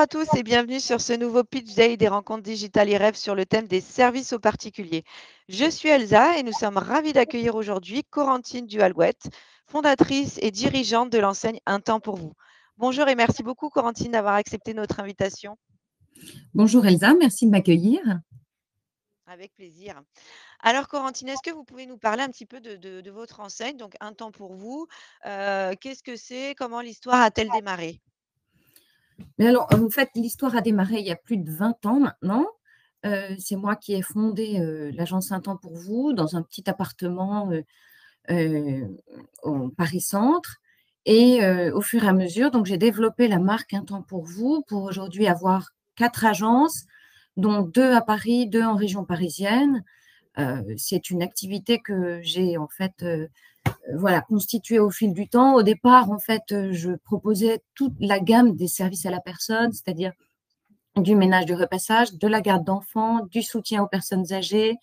à tous et bienvenue sur ce nouveau Pitch Day des rencontres digitales IREF sur le thème des services aux particuliers. Je suis Elsa et nous sommes ravis d'accueillir aujourd'hui Corentine Dualouette, fondatrice et dirigeante de l'enseigne Un temps pour vous. Bonjour et merci beaucoup Corentine d'avoir accepté notre invitation. Bonjour Elsa, merci de m'accueillir. Avec plaisir. Alors Corentine, est-ce que vous pouvez nous parler un petit peu de votre enseigne, donc Un temps pour vous? Qu'est-ce que c'est? Comment l'histoire a-t-elle démarré? Mais alors, en fait, l'histoire a démarré il y a plus de 20 ans maintenant. C'est moi qui ai fondé l'agence Un temps pour vous dans un petit appartement au Paris-Centre. Et au fur et à mesure, donc j'ai développé la marque Un temps pour vous pour aujourd'hui avoir 4 agences, dont 2 à Paris, 2 en région parisienne. C'est une activité que j'ai en fait voilà, constituée au fil du temps. Au départ, en fait, je proposais toute la gamme des services à la personne, c'est-à-dire du ménage, du repassage, de la garde d'enfants, du soutien aux personnes âgées,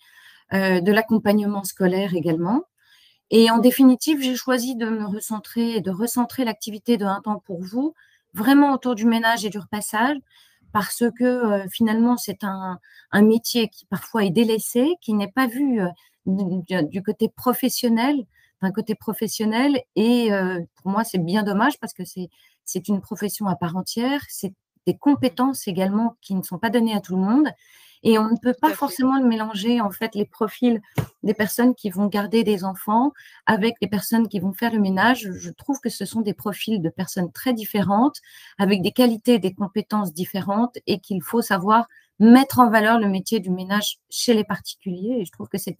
de l'accompagnement scolaire également. Et en définitive, j'ai choisi de me recentrer et de recentrer l'activité de Un temps pour vous vraiment autour du ménage et du repassage parce que finalement, c'est un métier qui parfois est délaissé, qui n'est pas vu du côté professionnel, d'un côté professionnel. Et pour moi, c'est bien dommage parce que c'est une profession à part entière. C'est des compétences également qui ne sont pas données à tout le monde. Et on ne peut Tout pas à fait. forcément mélanger en fait les profils des personnes qui vont garder des enfants avec les personnes qui vont faire le ménage. Je trouve que ce sont des profils de personnes très différentes, avec des qualités et des compétences différentes et qu'il faut savoir mettre en valeur le métier du ménage chez les particuliers. Et je trouve que c'est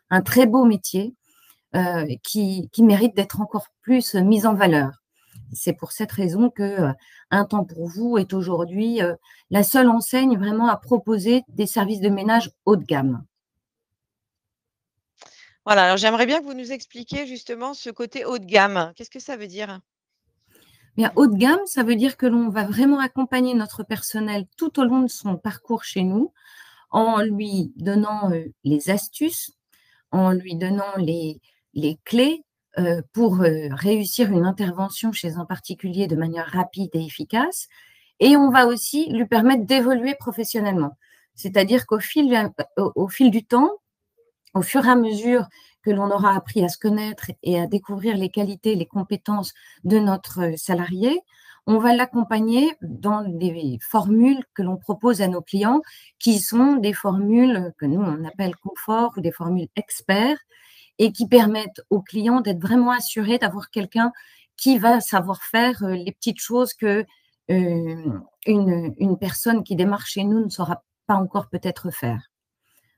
un très beau métier qui mérite d'être encore plus mis en valeur. C'est pour cette raison que Un temps pour vous est aujourd'hui la seule enseigne vraiment à proposer des services de ménage haut de gamme. Voilà, alors j'aimerais bien que vous nous expliquiez justement ce côté haut de gamme. Qu'est-ce que ça veut dire? Bien, haut de gamme, ça veut dire que l'on va vraiment accompagner notre personnel tout au long de son parcours chez nous en lui donnant les astuces, en lui donnant les clés pour réussir une intervention chez un particulier de manière rapide et efficace. Et on va aussi lui permettre d'évoluer professionnellement. C'est-à-dire qu'au fil du temps, au fur et à mesure que l'on aura appris à se connaître et à découvrir les qualités, les compétences de notre salarié, on va l'accompagner dans des formules que l'on propose à nos clients, qui sont des formules que nous, on appelle confort ou des formules experts, et qui permettent aux clients d'être vraiment assurés d'avoir quelqu'un qui va savoir faire les petites choses que une personne qui démarre chez nous ne saura pas encore peut-être faire.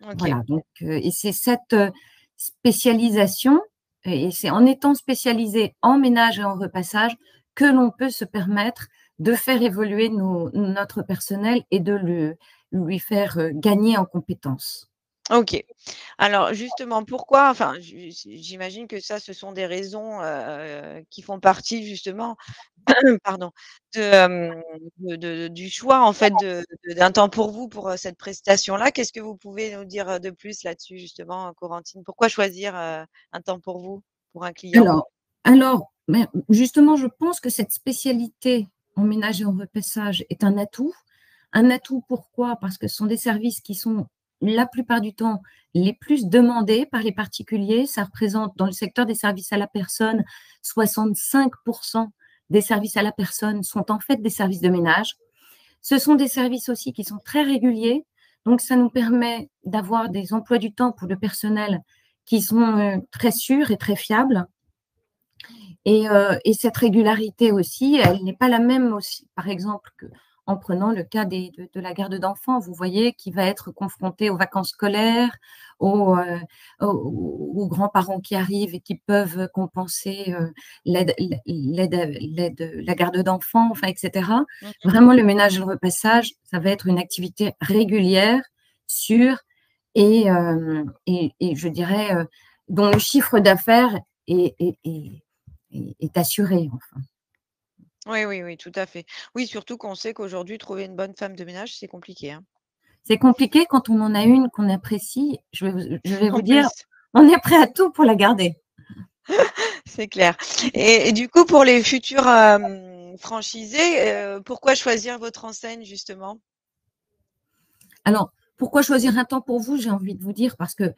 OK. Voilà, donc et c'est cette spécialisation et c'est en étant spécialisé en ménage et en repassage que l'on peut se permettre de faire évoluer notre personnel et de lui faire gagner en compétences. OK. Alors justement, pourquoi enfin, j'imagine que ça, ce sont des raisons, qui font partie justement, pardon, du choix en fait d'Un temps pour vous pour, cette prestation-là. Qu'est-ce que vous pouvez nous dire, de plus là-dessus justement, Corentine? Pourquoi choisir, Un temps pour vous, pour un client? Alors, mais justement, je pense que cette spécialité en ménage et en repassage est un atout. Un atout pourquoi? Parce que ce sont des services qui sont la plupart du temps les plus demandés par les particuliers. Ça représente dans le secteur des services à la personne 65 des services à la personne sont en fait des services de ménage. Ce sont des services aussi qui sont très réguliers, donc ça nous permet d'avoir des emplois du temps pour le personnel qui sont très sûrs et très fiables. Et cette régularité aussi, elle n'est pas la même aussi, par exemple, qu'en prenant le cas de la garde d'enfants, vous voyez, qui va être confronté aux vacances scolaires, aux grands-parents qui arrivent et qui peuvent compenser la garde d'enfants, enfin, etc. Mmh. Vraiment, le ménage et le repassage, ça va être une activité régulière, sûre et je dirais dont le chiffre d'affaires est assuré, enfin. Oui, oui, oui, tout à fait. Oui, surtout qu'on sait qu'aujourd'hui, trouver une bonne femme de ménage, c'est compliqué, hein. C'est compliqué quand on en a une qu'on apprécie. Je vais vous En dire, plus. on est prêt à tout pour la garder. C'est clair. Et du coup, pour les futurs, franchisé. Pourquoi choisir votre enseigne, justement? Alors, pourquoi choisir un temps pour vous? J'ai envie de vous dire parce que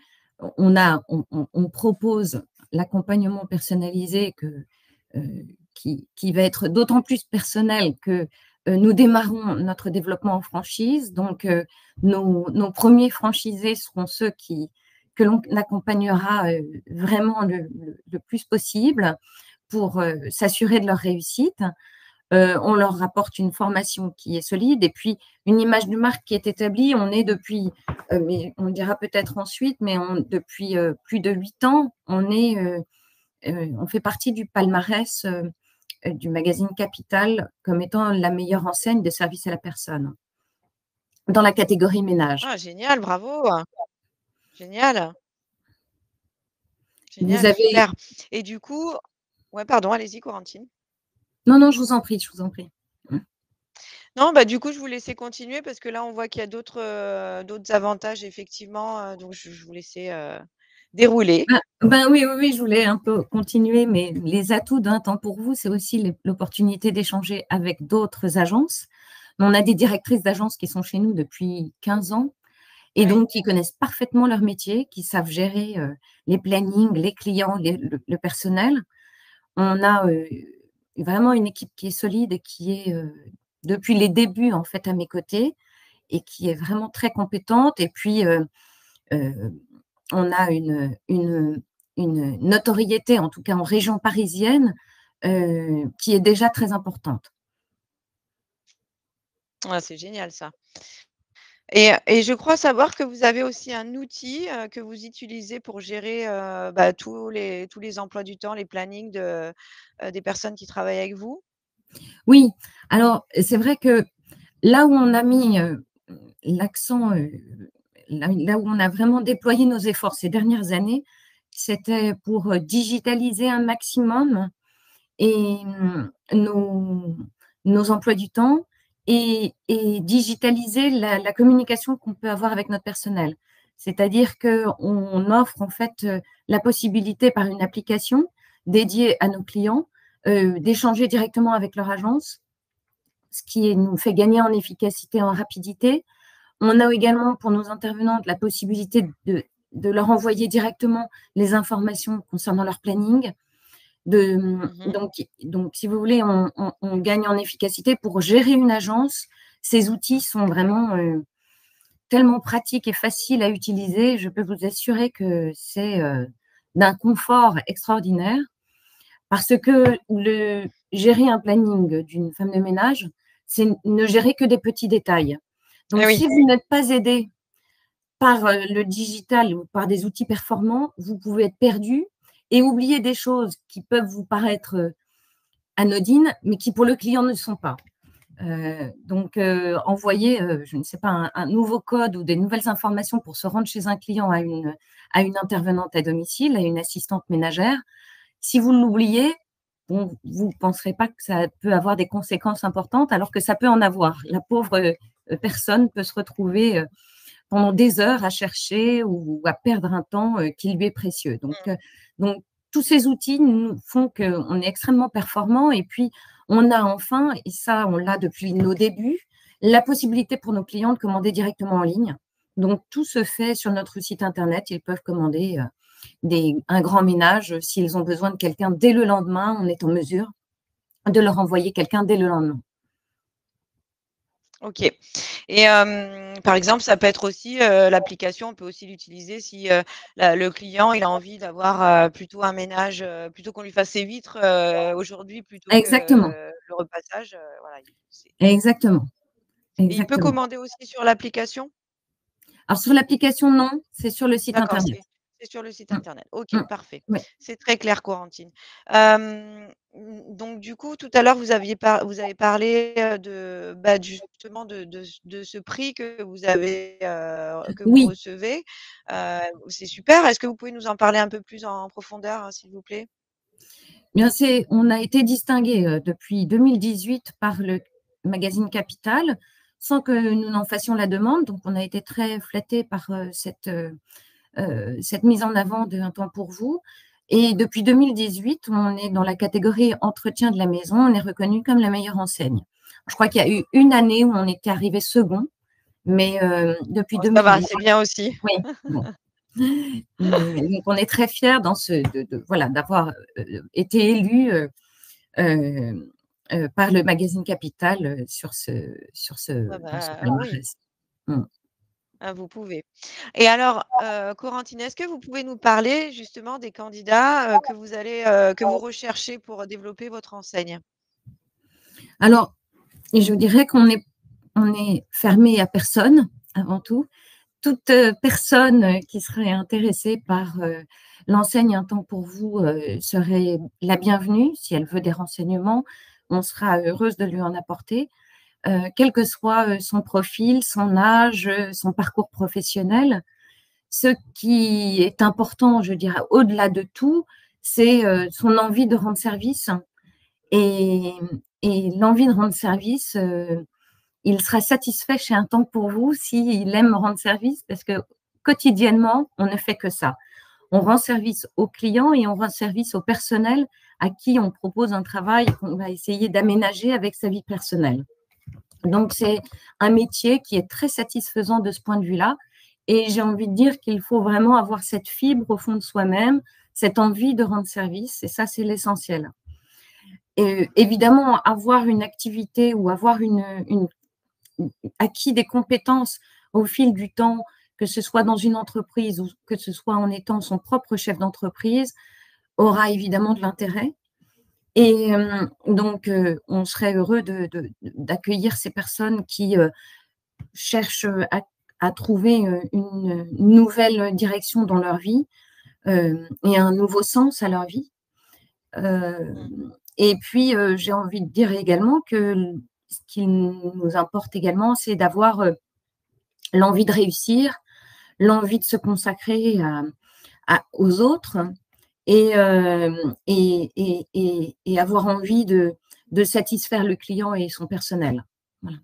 on propose l'accompagnement personnalisé qui va être d'autant plus personnel que nous démarrons notre développement en franchise. Donc, nos premiers franchisés seront ceux que l'on accompagnera vraiment le plus possible pour s'assurer de leur réussite. On leur apporte une formation qui est solide et puis une image de marque qui est établie. On est depuis, mais on le dira peut-être ensuite, mais depuis plus de 8 ans, on fait partie du palmarès du magazine Capital comme étant la meilleure enseigne de service à la personne dans la catégorie ménage. Ah, génial, bravo! Génial, Vous génial, avez super. Et du coup, ouais, pardon, allez-y, Corentine. Non, non, je vous en prie, je vous en prie. Non, bah, du coup, je vous laissais continuer parce que là, on voit qu'il y a d'autres avantages effectivement, donc je vous laissais, dérouler. Oui, oui, oui, je voulais un peu continuer, mais les atouts d'un temps pour vous, c'est aussi l'opportunité d'échanger avec d'autres agences. On a des directrices d'agences qui sont chez nous depuis 15 ans et Oui. donc qui connaissent parfaitement leur métier, qui savent gérer les plannings, les clients, le personnel. On a vraiment une équipe qui est solide et qui est depuis les débuts en fait à mes côtés et qui est vraiment très compétente. Et puis euh, on a une notoriété, en tout cas en région parisienne, qui est déjà très importante. Ah, c'est génial ça. Et je crois savoir que vous avez aussi un outil, que vous utilisez pour gérer, bah, tous les emplois du temps, les plannings des personnes qui travaillent avec vous? Oui, alors c'est vrai que là où on a mis l'accent, là où on a vraiment déployé nos efforts ces dernières années, c'était pour digitaliser un maximum et nos emplois du temps et digitaliser la communication qu'on peut avoir avec notre personnel. C'est-à-dire qu'on offre en fait la possibilité par une application dédiée à nos clients d'échanger directement avec leur agence, ce qui nous fait gagner en efficacité, en rapidité. On a également pour nos intervenantes la possibilité de leur envoyer directement les informations concernant leur planning. Mmh. Donc, si vous voulez, on gagne en efficacité pour gérer une agence. Ces outils sont vraiment tellement pratiques et faciles à utiliser. Je peux vous assurer que c'est d'un confort extraordinaire parce que gérer un planning d'une femme de ménage, c'est ne gérer que des petits détails. Eh Donc, oui. si vous n'êtes pas aidé par le digital ou par des outils performants, vous pouvez être perdu et oublier des choses qui peuvent vous paraître anodines, mais qui pour le client ne le sont pas. Donc, envoyer, je ne sais pas, un nouveau code ou des nouvelles informations pour se rendre chez un client à une intervenante à domicile, à une assistante ménagère, si vous l'oubliez, bon, vous ne penserez pas que ça peut avoir des conséquences importantes, alors que ça peut en avoir. La pauvre personne peut se retrouver pendant des heures à chercher ou à perdre un temps qui lui est précieux. Donc, tous ces outils nous font qu'on est extrêmement performant et puis on a enfin, et ça on l'a depuis nos débuts, la possibilité pour nos clients de commander directement en ligne. Donc tout se fait sur notre site internet. Ils peuvent commander un grand ménage. S'ils ont besoin de quelqu'un dès le lendemain, on est en mesure de leur envoyer quelqu'un dès le lendemain. OK. Et par exemple, ça peut être aussi, l'application, on peut aussi l'utiliser si, le client, il a envie d'avoir, plutôt un ménage, plutôt qu'on lui fasse ses vitres, aujourd'hui plutôt que Exactement, le repassage, voilà, exactement, et il peut exactement. commander aussi sur l'application? Alors sur l'application, non, c'est sur le site D'accord, internet. c'est sur le site Mmh, internet. OK, mmh, parfait. ouais. C'est très clair, Corentine. Donc du coup, tout à l'heure, vous avez parlé, bah, justement de ce prix que vous Oui, recevez. C'est super. Est-ce que vous pouvez nous en parler un peu plus en profondeur, hein, s'il vous plaît? bien on a été distingué depuis 2018 par le magazine Capital, sans que nous n'en fassions la demande. Donc on a été très flattés par cette mise en avant de Un temps pour vous. Et depuis 2018, on est dans la catégorie entretien de la maison, on est reconnu comme la meilleure enseigne. Je crois qu'il y a eu une année où on était arrivé second, mais depuis Oh, ça va, 2018, c'est bien aussi. oui, bon. Mais donc on est très fiers voilà, d'avoir été élus par le magazine Capital Ah dans ce bah, oui. palmarès. Mm. Ah, vous pouvez. Et alors, Corentine, est-ce que vous pouvez nous parler justement des candidats, que vous recherchez pour développer votre enseigne? Alors, je dirais on est fermé à personne, avant tout. Toute personne qui serait intéressée par l'enseigne Un temps pour vous serait la bienvenue. Si elle veut des renseignements, on sera heureuse de lui en apporter. Quel que soit son profil, son âge, son parcours professionnel. Ce qui est important, je dirais, au-delà de tout, c'est son envie de rendre service. Et, et l'envie de rendre service, il sera satisfait chez Un temps pour vous s'il aime rendre service, parce que quotidiennement, on ne fait que ça. On rend service aux clients et on rend service au personnel à qui on propose un travail qu'on va essayer d'aménager avec sa vie personnelle. Donc, c'est un métier qui est très satisfaisant de ce point de vue-là. Et j'ai envie de dire qu'il faut vraiment avoir cette fibre au fond de soi-même, cette envie de rendre service. Et ça, c'est l'essentiel. Et évidemment, avoir une activité ou avoir acquis des compétences au fil du temps, que ce soit dans une entreprise ou que ce soit en étant son propre chef d'entreprise, aura évidemment de l'intérêt. Et donc, on serait heureux d'accueillir ces personnes qui cherchent à trouver une nouvelle direction dans leur vie et un nouveau sens à leur vie. Mmh. Et puis, j'ai envie de dire également que ce qui nous importe également, c'est d'avoir l'envie de réussir, l'envie de se consacrer aux autres et, et avoir envie de satisfaire le client et son personnel. Voilà.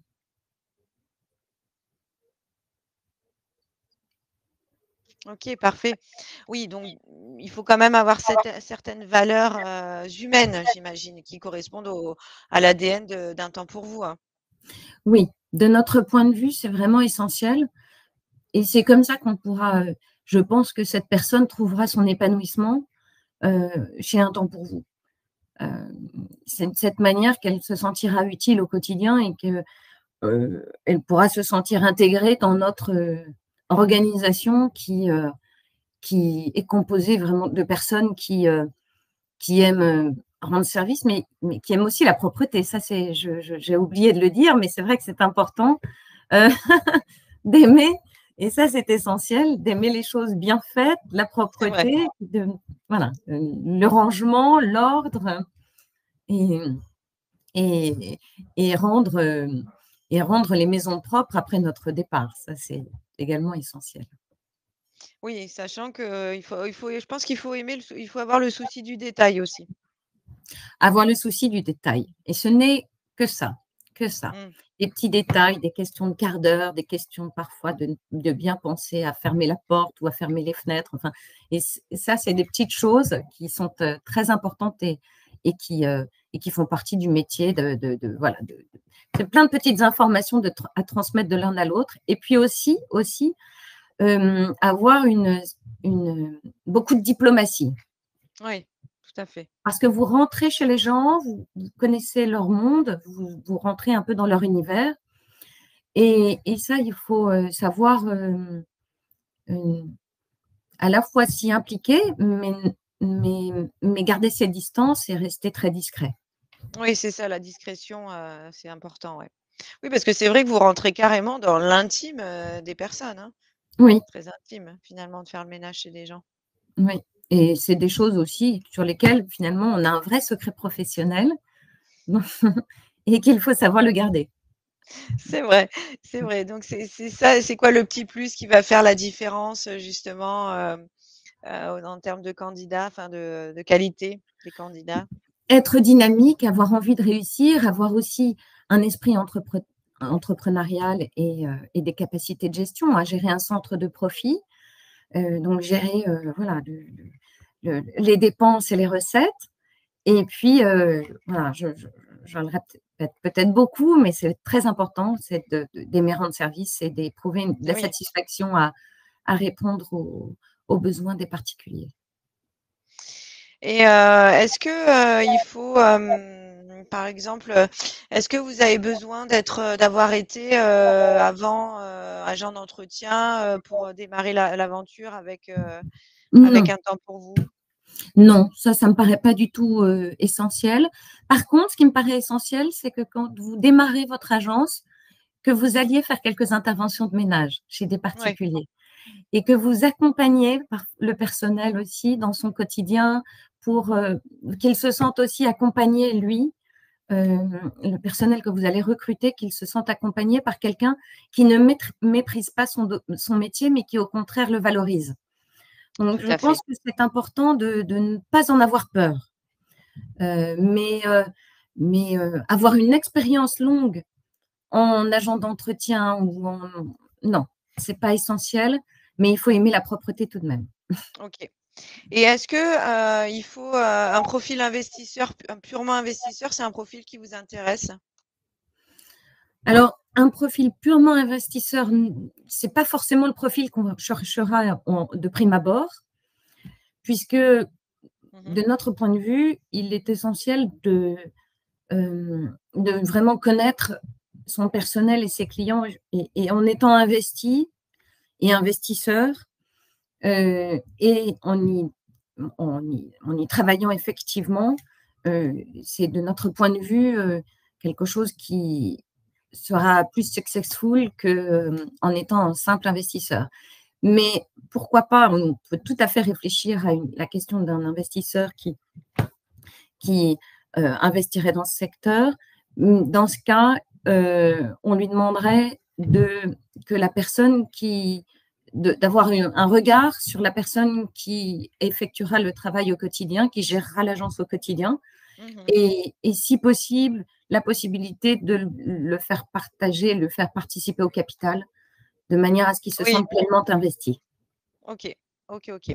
OK, parfait. Oui, donc il faut quand même avoir certaines valeurs, humaines, j'imagine, qui correspondent à l'ADN d'Un temps pour vous, hein? Oui, de notre point de vue, c'est vraiment essentiel et c'est comme ça qu'on pourra, je pense que cette personne trouvera son épanouissement chez Un temps pour vous. C'est de cette manière qu'elle se sentira utile au quotidien et qu'elle pourra se sentir intégrée dans notre organisation qui est composée vraiment de personnes qui aiment rendre service, mais qui aiment aussi la propreté. Ça, j'ai oublié de le dire, mais c'est vrai que c'est important euh, d'aimer, et ça, c'est essentiel, d'aimer les choses bien faites, la C'est vrai. propreté, voilà, le rangement, l'ordre, et, et, et rendre les maisons propres après notre départ. Ça, c'est également essentiel. Oui, sachant je pense qu'il faut aimer il faut avoir le souci du détail aussi. Avoir le souci du détail. Et ce n'est que ça, que ça. Mmh. Des petits détails, des questions de quart d'heure, des questions parfois de bien penser à fermer la porte ou à fermer les fenêtres. Enfin, et ça, c'est des petites choses qui sont très importantes et qui font partie du métier. Voilà, c'est plein de petites informations à transmettre de l'un à l'autre. Et puis aussi avoir beaucoup de diplomatie. Oui, tout à fait. Parce que vous rentrez chez les gens, vous connaissez leur monde, vous rentrez un peu dans leur univers. Et ça, il faut savoir euh, à la fois s'y impliquer, mais garder ses distances et rester très discret. Oui, c'est ça, la discrétion, c'est important, ouais. Oui, parce que c'est vrai que vous rentrez carrément dans l'intime, des personnes, hein. Oui, Très intime, finalement, de faire le ménage chez des gens. oui. Et c'est des choses aussi sur lesquelles, finalement, on a un vrai secret professionnel et qu'il faut savoir le garder. C'est vrai, c'est vrai. Donc c'est ça, c'est quoi le petit plus qui va faire la différence, justement, en termes de candidats, enfin de qualité des candidats? Être dynamique, avoir envie de réussir, avoir aussi un esprit entrepreneurial et des capacités de gestion, à gérer un centre de profit, donc gérer voilà, les dépenses et les recettes. Et puis, voilà, j'en le répète peut-être beaucoup, mais c'est très important, c'est d'aimer rendre service et d'éprouver de la Oui. satisfaction à répondre aux besoins des particuliers. Et est-ce que il faut, par exemple, est-ce que vous avez besoin d'avoir été avant agent d'entretien pour démarrer l'aventure avec Non, un temps pour vous? non, ça me paraît pas du tout essentiel. Par contre, ce qui me paraît essentiel, c'est que quand vous démarrez votre agence, que vous alliez faire quelques interventions de ménage chez des Oui, particuliers et que vous accompagnez le personnel aussi dans son quotidien pour qu'il se sente aussi accompagné, lui, euh, le personnel que vous allez recruter, qu'il se sente accompagné par quelqu'un qui ne méprise pas son métier, mais qui au contraire le valorise. Donc, tout je à pense fait. que c'est important de ne pas en avoir peur. Euh, mais avoir une expérience longue en agent d'entretien ou en... Non, c'est pas essentiel, mais il faut aimer la propreté tout de même. OK. Et est-ce que il faut un profil investisseur, purement investisseur, c'est un profil qui vous intéresse? Alors, un profil purement investisseur, c'est pas forcément le profil qu'on cherchera de prime abord, puisque de Mmh. notre point de vue, il est essentiel de vraiment connaître son personnel et ses clients. Et en étant investi et investisseur, et en y travaillant effectivement, c'est de notre point de vue quelque chose qui sera plus successful qu'en étant un simple investisseur. Mais pourquoi pas, on peut tout à fait réfléchir à la question d'un investisseur qui investirait dans ce secteur. Dans ce cas, on lui demanderait que la personne d'avoir un regard sur la personne qui effectuera le travail au quotidien, qui gérera l'agence au quotidien, Mmh. et si possible, la possibilité de le faire partager, le faire participer au capital, de manière à ce qu'il se Oui, sente pleinement investi. OK. OK, OK.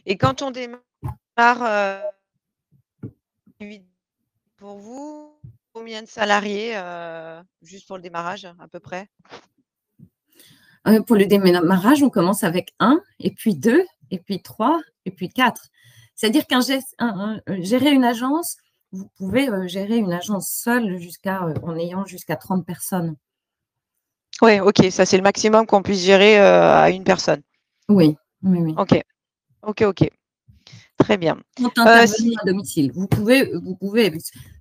Et quand on démarre, pour vous, combien de salariés, juste pour le démarrage, à peu près? Pour le démarrage, on commence avec un, et puis deux, et puis trois, et puis quatre. C'est-à-dire gérer une agence, vous pouvez gérer une agence seule en ayant jusqu'à 30 personnes. Ouais, OK, ça, c'est le maximum qu'on puisse gérer, à une personne. Oui, oui, oui. OK. OK, OK. Très bien. Quand intervenant Si à domicile,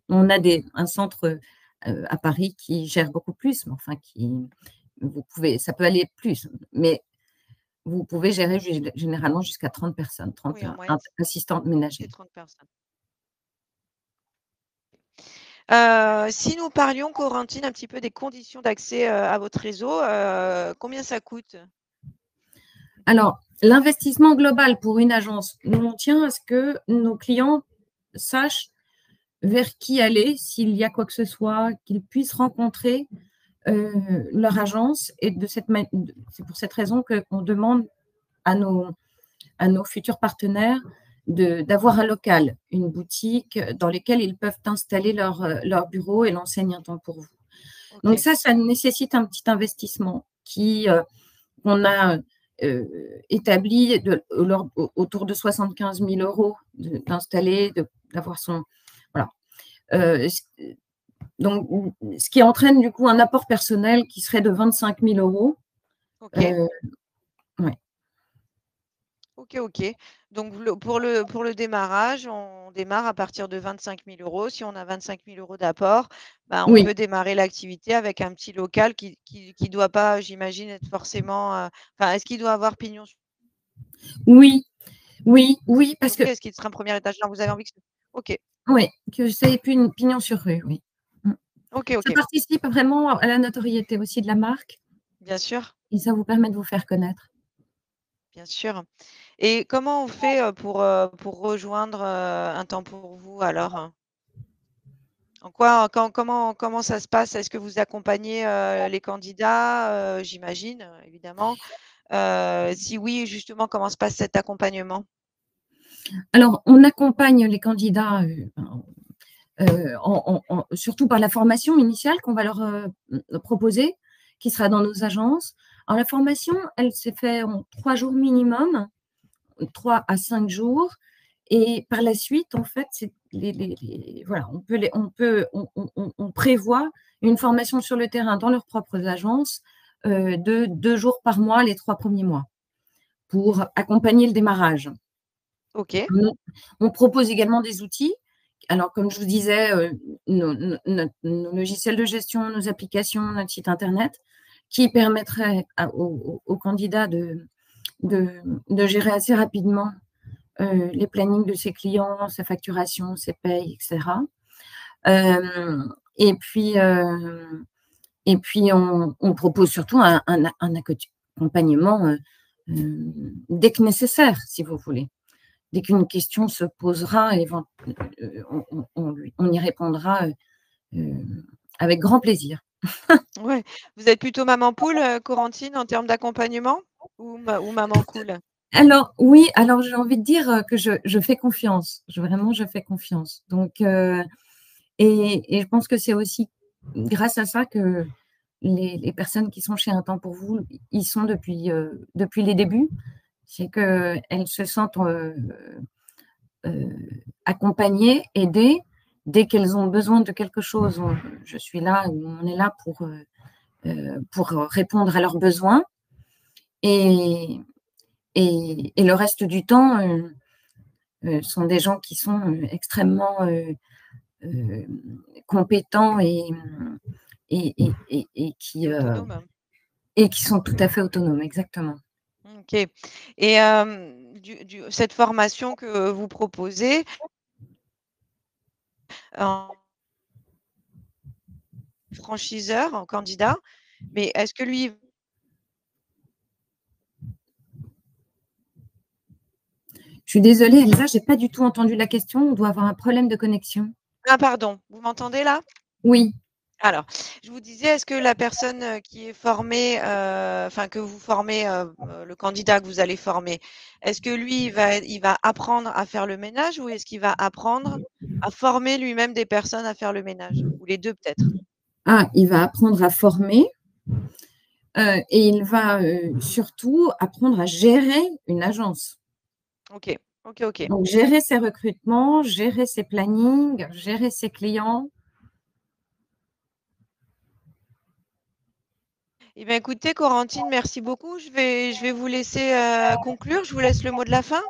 on a un centre à Paris qui gère beaucoup plus, mais enfin, ça peut aller plus, mais vous pouvez gérer généralement jusqu'à 30 personnes, 30 oui, en moyenne, assistantes c'est ménagères. 30 personnes. Si nous parlions, Corentine, un petit peu des conditions d'accès, à votre réseau, combien ça coûte? Alors, l'investissement global pour une agence, nous, on tient à ce que nos clients sachent vers qui aller s'il y a quoi que ce soit, qu'ils puissent rencontrer leur agence. Et c'est pour cette raison qu'on demande à nos futurs partenaires d'avoir un local, une boutique dans laquelle ils peuvent installer leur bureau et l'enseigne un temps pour vous. Donc OK. ça nécessite un petit investissement qu'on a établi autour de 75 000 euros d'installer, d'avoir son... Voilà. Euh, donc, ce qui entraîne du coup un apport personnel qui serait de 25 000 euros. OK. Euh, ouais. OK, OK. Donc pour le démarrage, on démarre à partir de 25 000 euros. Si on a 25 000 euros d'apport, ben, on Oui, peut démarrer l'activité avec un petit local qui doit pas, j'imagine, être forcément, enfin, est-ce qu'il doit avoir pignon sur oui, oui, oui, parce que rue? Est-ce qu'il sera un premier étage? Non, vous avez envie que OK. oui, que ça ait plus une pignon sur rue, oui. Mm. OK, Ça OK. participe vraiment à la notoriété aussi de la marque Bien sûr, et ça vous permet de vous faire connaître. bien sûr. Et comment on fait, pour rejoindre, un temps pour vous alors? En quoi comment ça se passe? Est-ce que vous accompagnez, les candidats, j'imagine, évidemment? Si oui, justement, comment se passe cet accompagnement? Alors, on accompagne les candidats surtout par la formation initiale qu'on va leur proposer, qui sera dans nos agences. Alors, la formation, elle s'est faite en 3 jours minimum, 3 à 5 jours. Et par la suite, en fait, c'est voilà, on prévoit une formation sur le terrain dans leurs propres agences de 2 jours par mois les 3 premiers mois pour accompagner le démarrage. OK. On propose également des outils. Alors, comme je vous disais, nos logiciels de gestion, nos applications, notre site internet, qui permettraient aux candidats de gérer assez rapidement les plannings de ses clients, sa facturation, ses payes, etc. Et puis, on propose surtout un accompagnement dès que nécessaire, si vous voulez. Dès qu'une question se posera, on y répondra avec grand plaisir. Ouais. Vous êtes plutôt maman poule, Corentine, en termes d'accompagnement ou maman cool? Alors oui, alors j'ai envie de dire que je fais confiance. Vraiment, je fais confiance. Donc, et je pense que c'est aussi grâce à ça que les personnes qui sont chez Un Temps pour vous, ils sont depuis les débuts. C'est qu'elles se sentent accompagnées, aidées. Dès qu'elles ont besoin de quelque chose, je suis là, ou on est là pour répondre à leurs besoins. Et, et le reste du temps, sont des gens qui sont extrêmement compétents et Et autonome? qui sont tout à fait autonomes, exactement. OK. Et cette formation que vous proposez en franchiseur, en candidat, mais est-ce que lui Je suis désolée, Elsa, j'ai pas du tout entendu la question. On doit avoir un problème de connexion. ah pardon, vous m'entendez là? Oui. Alors, je vous disais, est-ce que la personne, qui est formée, enfin que vous formez, le candidat que vous allez former, est-ce que lui, il va apprendre à faire le ménage ou est-ce qu'il va apprendre à former lui-même des personnes à faire le ménage? Ou les 2 peut-être? Ah, il va apprendre à former, et il va, surtout apprendre à gérer une agence. OK. OK, OK. Donc gérer ses recrutements, gérer ses plannings, gérer ses clients. Eh bien, écoutez, Corentine, merci beaucoup. Je vais vous laisser, conclure. Je vous laisse le mot de la fin.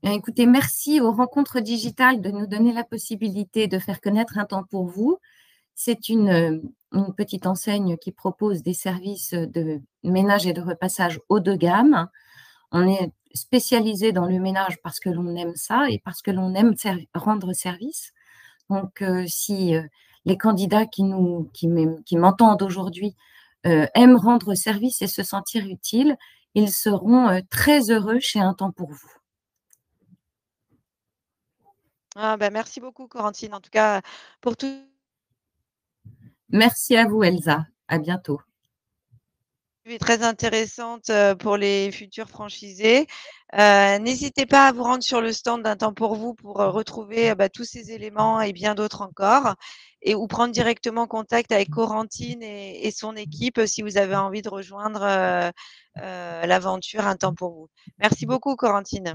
Bien, écoutez, merci aux rencontres digitales de nous donner la possibilité de faire connaître Un Temps pour vous. C'est une petite enseigne qui propose des services de ménage et de repassage haut de gamme. On est spécialisé dans le ménage parce que l'on aime ça et parce que l'on aime rendre service. Donc, si les candidats qui m'entendent aujourd'hui aiment rendre service et se sentir utiles, ils seront très heureux chez Un Temps pour vous. Ah, bah, merci beaucoup, Corentine, en tout cas, pour tout Merci à vous, Elsa. À bientôt. très intéressante, pour les futurs franchisés. N'hésitez pas à vous rendre sur le stand d'Un Temps pour vous pour, retrouver, bah, tous ces éléments et bien d'autres encore et ou prendre directement contact avec Corentine et son équipe, si vous avez envie de rejoindre, l'aventure Un Temps pour vous. Merci beaucoup, Corentine.